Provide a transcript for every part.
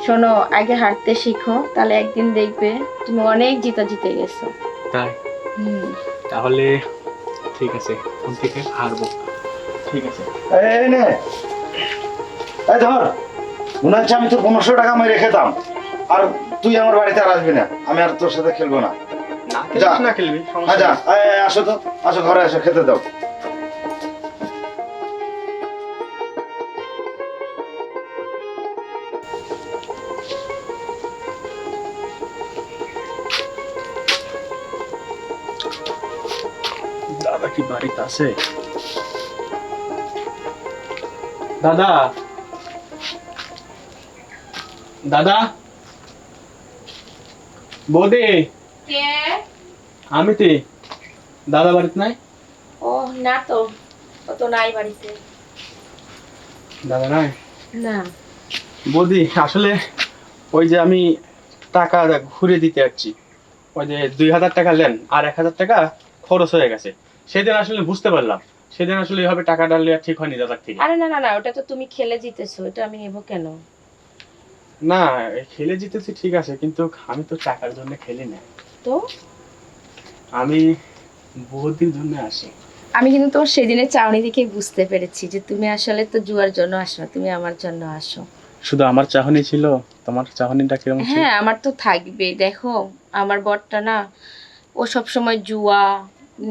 শোনো, আগে হাঁটতে শিখো, তাহলে একদিন দেখবে তুমি অনেক জিতে গেছো। তাই? তাহলে ঠিক আছে, কোন থেকে হারবো। ঠিক আছে, এই নে, এই ধর, মনে হচ্ছে আমি তো 1500 টাকা আমি রেখে দাম, আর তুই আমার বাড়িতে আর আসবি না, আমি আর তোর সাথে খেলবো না। না যা। খেলবি না খেলবি হ্যাঁ সমস্যা যা, নেই। এই, আসো তো, আসো ঘরে আসো, খেতে দাও। দাদা কি বাড়িতে আছে? দাদা, দাদা, বৌদি, কে? আমি তে দাদা বাড়িতে নাই? ও না তো, ও তো নাই বাড়িতে। দাদা নাই? না। বৌদি আসলে ওই যে আমি টাকা ঘুরে দিতে যাচ্ছি, ওই যে 2000 টাকা নেন আর 1000 টাকা খরচ হয়ে গেছে। সেদিন আসলে বুঝতে পারলাম, সেদিন আসলে এভাবে টাকা ডাললে আর ঠিক হয়নি দাদার থেকে। আরে না না না, ওটা তো তুমি খেলে জিতেছো, এটা আমি নেবো কেন? না, খেলে জিতেছি ঠিক আছে, কিন্তু আমি তো টাকার জন্য খেলি না, তো আমি বৌদির জন্য আসি। আমি কিন্তু তোমার সেদিনের চাউনি দেখে বুঝতে পেরেছি যে তুমি আসলে তো জুয়ার জন্য আসো না, তুমি আমার জন্য আসো। শুধু আমার চাহনি ছিল? তোমার চাহনিটা কিরকম ছিল? হ্যাঁ, আমার তো থাকবে। দেখো, আমার বরটা না, ও সব সময় জুয়া,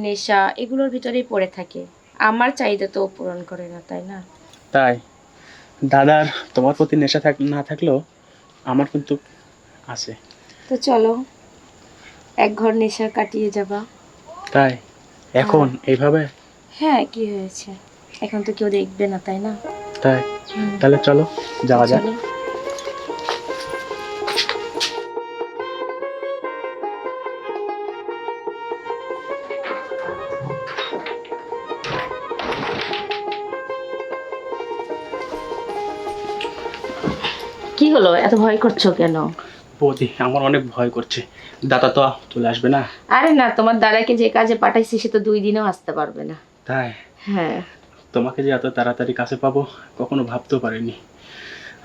নেশা এগুলোর ভিতরেই পড়ে থাকে। আমার চাহিদা তো ও পূরণ করে না, তাই না? তাই? দাদার তোমার প্রতি নেশা না থাকলেও আমার কিন্তু আছে। তো চলো, এক ঘর নেশা কাটিয়ে যাবা। তাই? এখন এইভাবে? হ্যাঁ, কি হয়েছে? এখন তো কেউ দেখবে না, তাই না? তাই? তাহলে চলো যাওয়া যাক। চলো। কি হলো, এত ভয় করছো কেন? বৌদি আমার অনেক ভয় করছে, দাদা তো চলে আসবে না। আরে না, তোমার দাদাকে যে কাজে পাঠাইছি সে তো 2 দিনেও আসতে পারবে না। তাই? হ্যাঁ। তোমাকে যে এত তাড়াতাড়ি কাছে পাবো কখনো ভাবতেও পারিনি।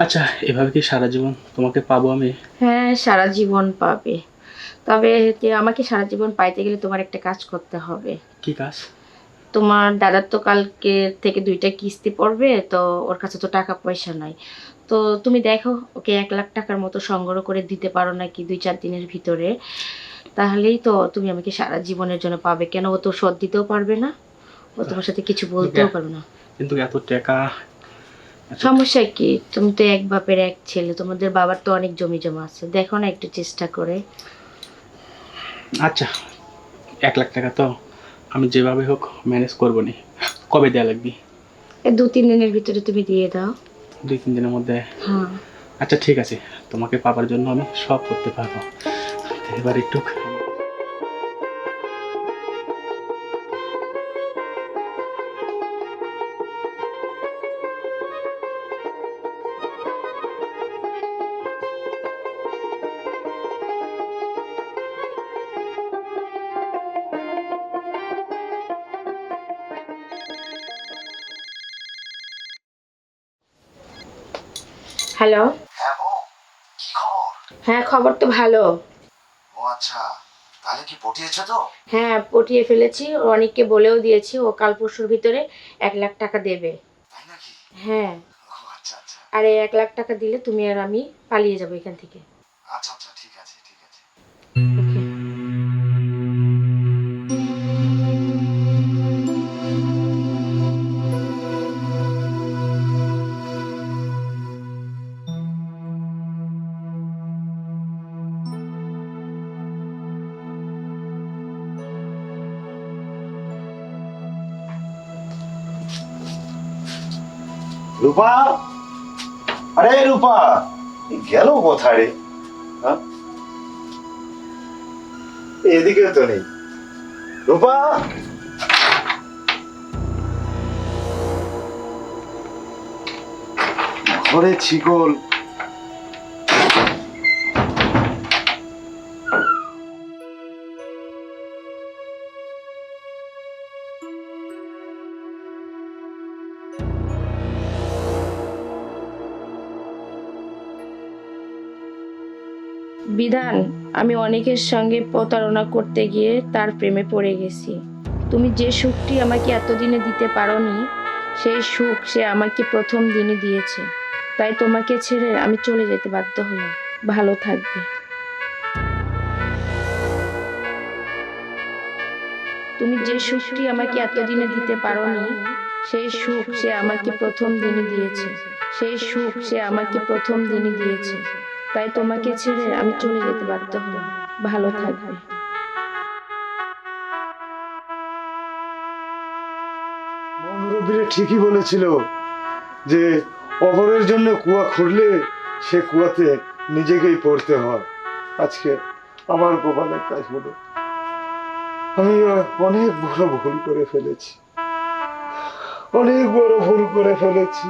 আচ্ছা, এভাবে কি সারা জীবন তোমাকে পাবো আমি? হ্যাঁ, সারা জীবন পাবে। তবে যে আমাকে সারা জীবন পাইতে গেলে তোমার একটা কাজ করতে হবে। কি কাজ? তোমার দাদার তো কালকে থেকে 2টা কিস্তি পড়বে, তো ওর কাছে তো টাকা পয়সা নাই। তো তুমি দেখো, ওকে 1 লাখ টাকার মতো সংগ্রহ করে দিতে পারো নাকি 2-4 দিনের ভিতরে। তাহলেই তো তুমি আমাকে সারা জীবনের জন্য পাবে। কেন, ও তো শোধ দিতেও পারবে না, ও তোমার সাথে কিছু বলতেও পারবে না। কিন্তু এত টাকা? সমস্যা কি? তুমি তো এক বাপের এক ছেলে, তোমাদের বাবার তো অনেক জমি জমা আছে, দেখো না একটু চেষ্টা করে। আচ্ছা, 1 লাখ টাকা তো আমি যেভাবে হোক ম্যানেজ করবো নি। কবে দেয়া লাগবে? এই 2-3 দিনের ভিতরে তুমি দিয়ে দাও। 2-3 দিনের মধ্যে? হ্যাঁ। আচ্ছা ঠিক আছে, তোমাকে পাবার জন্য আমি সব করতে পারবো। এবার একটু হ্যালো। হ্যাঁ বউ, কি খবর? হ্যাঁ, খবর তো ভালো। ও আচ্ছা, তাহলে কি পটিয়েছো তো? হ্যাঁ, পটিয়ে ফেলেছি, অনেককে বলেও দিয়েছি, ও কাল পরশুর ভিতরে 1 লাখ টাকা দেবে। তাই নাকি? হ্যাঁ। ও আচ্ছা আচ্ছা, আর এই 1 লাখ টাকা দিলে তুমি আর আমি পালিয়ে যাবো এখান থেকে। আচ্ছা আচ্ছা, ঠিক আছে ঠিক আছে। ওকে। রূপা, আরে রূপা, গেল কোথায় রে? হ্যাঁ, এদিকেও তো নেই। রূপা, ঘরে ছিকল। বিধান, আমি অনেকের সঙ্গে প্রতারণা করতে গিয়ে তার প্রেমে পড়ে গেছি। তুমি যে সুখটি আমাকে এতদিনে দিতে পারোনি, সেই সুখ সে আমাকে প্রথম দিনই দিয়েছে। তাই তোমাকে ছেড়ে আমি চলে যেতে বাধ্য হলাম। ভালো থাকবে। তুমি যে সুখটি আমাকে এতদিনে দিতে পারোনি, সেই সুখ সে আমাকে প্রথম দিনই দিয়েছে। সেই সুখ সে আমাকে প্রথম দিনই দিয়েছে। তাই তোমাকে ছেড়ে আমি চলে যেতে বাধ্য হলাম। ভালো থাকবে। মুরব্বীরা ঠিকই বলেছিল যে অপরের জন্য কুয়া খুঁড়লে সে কুয়াতে নিজেকেই পড়তে হয়। আজকে আমার কপালে তাই হলো। আমি অনেক বড় ভুল করে ফেলেছি, অনেক বড় ভুল করে ফেলেছি।